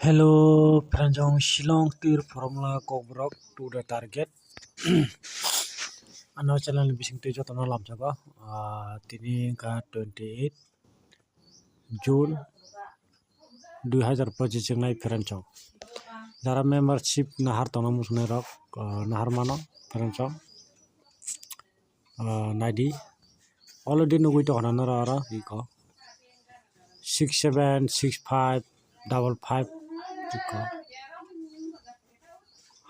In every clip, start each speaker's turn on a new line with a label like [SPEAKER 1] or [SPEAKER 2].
[SPEAKER 1] Hello, Pranjong Shillong Tir Formula Kobrok to the target. Ano channel bising tejo tono lam jago. Tini ka 28 June 2025 nai Pranjong. Jara membership nahar tono musne rok nahar mano Pranjong. Nadi already nugui to hana nara iko 676555 iko.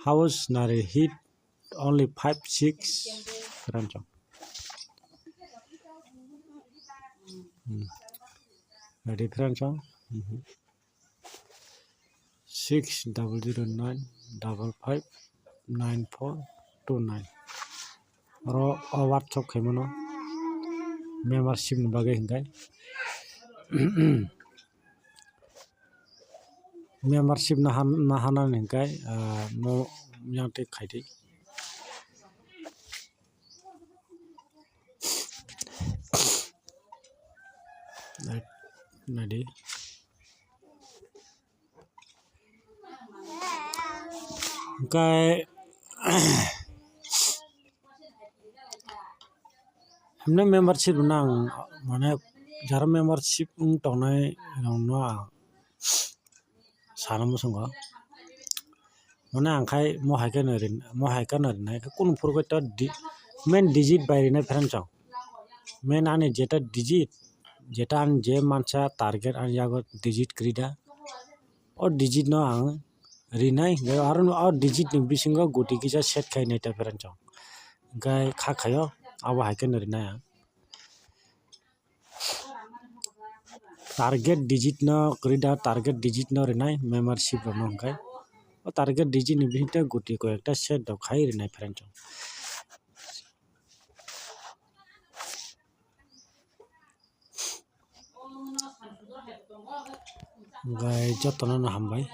[SPEAKER 1] House nari hit only 5-6 Pranjong. Ready Pranjong? 6009559429 ro WhatsApp khaimono membership ni bagai hingkai membership nahana hingkai no yang te khaidi nadi hingkai हमने membership nang माने जरा membership tongnai no सानमु संग माने आंखाय मोहायखन ओरैनो कुन फुरगोटा main digit बायरिना Pranjong main आनि जेटा digit जेटा आं जे मानसा target आं यागो डिजिट क्रीडा और डिजिट no आं रिनाय आरो डिजिट नि बिसिंगो गुटी किजा सेट खायनायता Pranjong गाय खाखायो आबो हायखन ओरैनो target digit no krida target digit no renai membership no hingkai o target digit ni bihinte guti ko ekta set dok khai renai Pranjong gai jotono no hambai